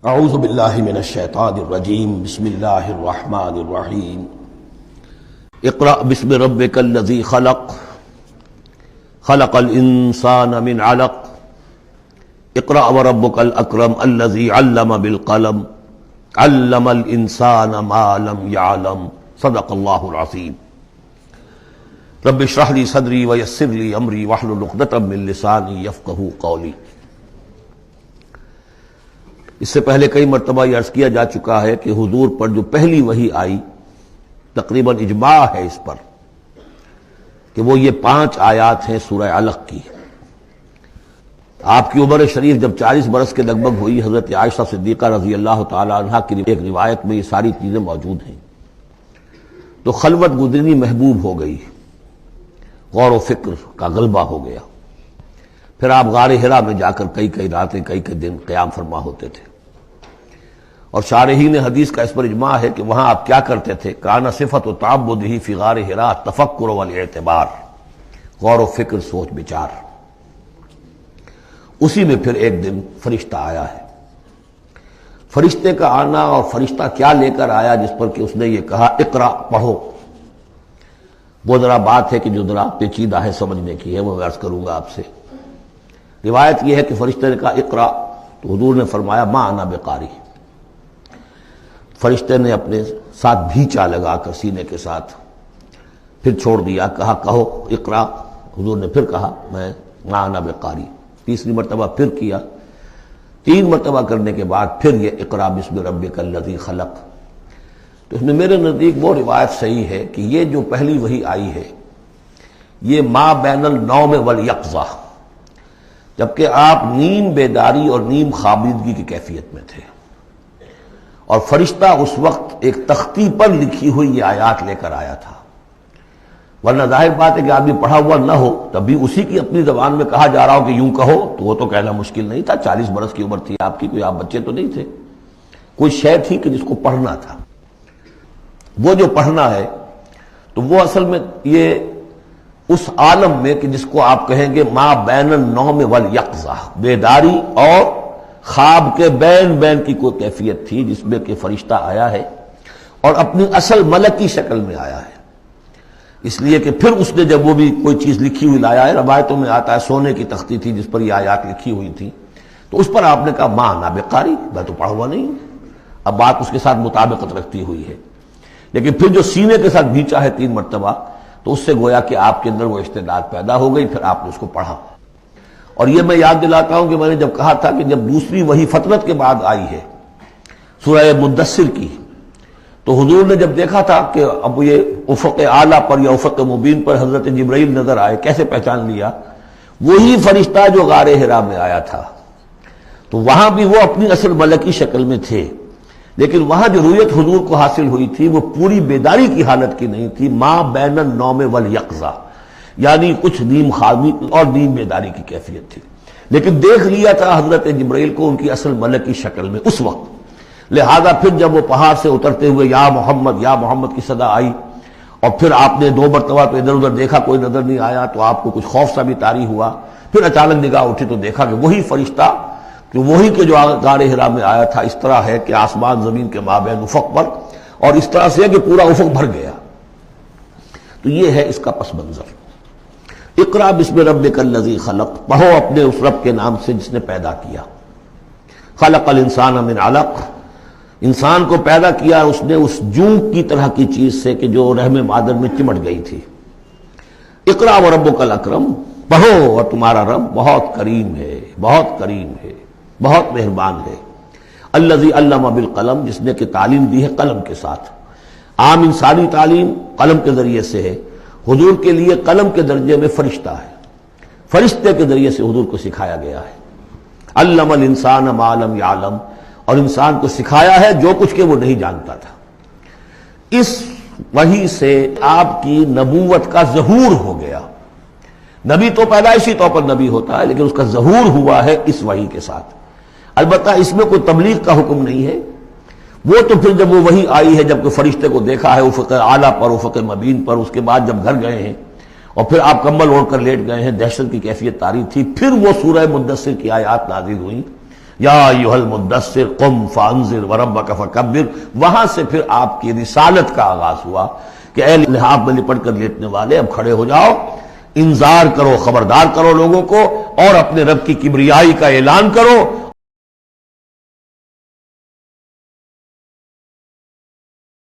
اعوذ باللہ من الشیطان الرجیم بسم اللہ الرحمن الرحیم اقرأ بسم ربک الذی خلق خلق الانسان من علق اقرأ وربک الاکرم الذی علم بالقلم علم الانسان ما لم يعلم صدق اللہ العظیم رب اشرح لی صدری ویسر لی امری واحلل عقدۃ من لسانی یفقہوا قولی۔ اس سے پہلے کئی مرتبہ یہ عرض کیا جا چکا ہے کہ حضور پر جو پہلی وحی آئی تقریباً اجماع ہے اس پر کہ وہ یہ 5 آیات ہیں سورہ علق کی۔ آپ کی عمر شریف جب 40 برس کے لگ بھگ ہوئی، حضرت عائشہ صدیقہ رضی اللہ تعالی عنہا کی ایک روایت میں یہ ساری چیزیں موجود ہیں، تو خلوت گزرنی محبوب ہو گئی، غور و فکر کا غلبہ ہو گیا۔ پھر آپ غار حرا میں جا کر کئی راتیں کئی دن قیام فرما ہوتے تھے، اور شارحین حدیث کا اس پر اجماع ہے کہ وہاں آپ کیا کرتے تھے؟ کان صفت و تعبدہ فی غار حرا تفکر والاعتبار، غور و فکر، سوچ بچار۔ اسی میں پھر ایک دن فرشتہ آیا ہے۔ فرشتے کا آنا اور فرشتہ کیا لے کر آیا جس پر کہ اس نے یہ کہا اقرا، پڑھو، وہ ذرا بات ہے کہ جو ذرا پیچیدہ ہے، سمجھنے کی ہے، وہ عرض کروں گا آپ سے۔ روایت یہ ہے کہ فرشتے نے کہا اقرا، تو حضور نے فرمایا ما انا بقاری۔ فرشتے نے اپنے ساتھ بھیچا لگا کر سینے کے ساتھ، پھر چھوڑ دیا، کہا کہو اقرا۔ حضور نے پھر کہا میں ما انا بقاری، تیسری مرتبہ پھر کیا، 3 مرتبہ کرنے کے بعد پھر یہ اقرا بسم ربک الذی خلق۔ تو اس میں میرے نزدیک وہ روایت صحیح ہے کہ یہ جو پہلی وحی آئی ہے یہ ما بین النوم والیقظہ، جبکہ آپ نیم بیداری اور نیم خوابیدگی کی کیفیت میں تھے، اور فرشتہ اس وقت ایک تختی پر لکھی ہوئی یہ آیات لے کر آیا تھا۔ ورنہ ظاہر بات ہے کہ آدمی پڑھا ہوا نہ ہو تب بھی اسی کی اپنی زبان میں کہا جا رہا ہو کہ یوں کہو، تو وہ تو کہنا مشکل نہیں تھا۔ 40 برس کی عمر تھی آپ کی، کوئی آپ بچے تو نہیں تھے، کوئی شے تھی کہ جس کو پڑھنا تھا۔ وہ جو پڑھنا ہے تو وہ اصل میں یہ اس عالم میں کہ جس کو آپ کہیں گے ما بین النوم والیقظہ، بیداری اور خواب کے بین کی کوئی کیفیت تھی جس میں کہ فرشتہ آیا ہے اور اپنی اصل ملکی شکل میں آیا ہے۔ اس لیے کہ پھر اس نے جب وہ بھی کوئی چیز لکھی ہوئی لایا ہے، روایتوں میں آتا ہے سونے کی تختی تھی جس پر یہ آیات لکھی ہوئی تھی، تو اس پر آپ نے کہا ما انا بقاری، میں تو پڑھا ہوا نہیں ہوں۔ اب بات اس کے ساتھ مطابقت رکھتی ہوئی ہے، لیکن پھر جو سینے کے ساتھ بھیچا ہے 3 مرتبہ، تو اس سے گویا کہ آپ کے اندر وہ استعداد پیدا ہو گئی، پھر آپ نے اس کو پڑھا۔ اور یہ میں یاد دلاتا ہوں کہ میں نے جب کہا تھا کہ جب دوسری وحی فترت کے بعد آئی ہے سورہ مدثر کی، تو حضور نے جب دیکھا تھا کہ اب یہ افق اعلیٰ پر یا افق مبین پر حضرت جبرائیل نظر آئے، کیسے پہچان لیا؟ وہی فرشتہ جو غار حرا میں آیا تھا، تو وہاں بھی وہ اپنی اصل ملکی شکل میں تھے، لیکن وہاں جو رویت حضور کو حاصل ہوئی تھی وہ پوری بیداری کی حالت کی نہیں تھی، ما بین النوم والیقظہ، یعنی کچھ نیم خوابی اور نیم بیداری کی کیفیت تھی، لیکن دیکھ لیا تھا حضرت جبرائیل کو ان کی اصل ملکی شکل میں اس وقت۔ لہذا پھر جب وہ پہاڑ سے اترتے ہوئے یا محمد کی صدا آئی، اور پھر آپ نے 2 مرتبہ تو ادھر ادھر دیکھا، کوئی نظر نہیں آیا، تو آپ کو کچھ خوف سا بھی طاری ہوا۔ پھر اچانک نگاہ اٹھی تو دیکھا کہ وہی فرشتہ کہ وہی کہ جو غار حرا میں آیا تھا، اس طرح ہے کہ آسمان زمین کے مابین افق پر، اور اس طرح سے کہ پورا افق بھر گیا۔ تو یہ ہے اس کا پس منظر۔ اقرا بسم ربک الذی خلق، پڑھو اپنے اس رب کے نام سے جس نے پیدا کیا۔ خلق الانسان من علق، انسان کو پیدا کیا اس نے اس جونک کی طرح کی چیز سے کہ جو رحم مادر میں چمٹ گئی تھی۔ اقرا وربک الاکرم، پڑھو اور تمہارا رب بہت کریم ہے، بہت کریم ہے، بہت مہربان ہے۔ الذی علم بالقلم، جس نے کہ تعلیم دی ہے قلم کے ساتھ۔ عام انسانی تعلیم قلم کے ذریعے سے ہے، حضور کے لیے قلم کے درجے میں فرشتہ ہے، فرشتے کے ذریعے سے حضور کو سکھایا گیا ہے۔ علم الانسان ما لم یعلم، اور انسان کو سکھایا ہے جو کچھ کہ وہ نہیں جانتا تھا۔ اس وحی سے آپ کی نبوت کا ظہور ہو گیا۔ نبی تو پیدائشی طور پر نبی ہوتا ہے، لیکن اس کا ظہور ہوا ہے اس وحی کے ساتھ۔ البتہ اس میں کوئی تبلیغ کا حکم نہیں ہے، وہ تو پھر جب وہ وحی آئی ہے، جب کہ فرشتے کو دیکھا ہے افق اعلیٰ پر، افق مبین پر، اس کے بعد جب گھر گئے ہیں اور پھر آپ کمبل اوڑھ کر لیٹ گئے ہیں، دہشت کی کیفیت طاری تھی، پھر وہ سورہ مدثر کی آیات نازل ہوئیں یا ایھا المدثر قم فانذر وربک فکبر، وہاں سے پھر آپ کی رسالت کا آغاز ہوا کہ اے لحاف میں لپٹ کر لیٹنے والے اب کھڑے ہو جاؤ، انذار کرو، خبردار کرو لوگوں کو، اور اپنے رب کی کبریائی کا اعلان کرو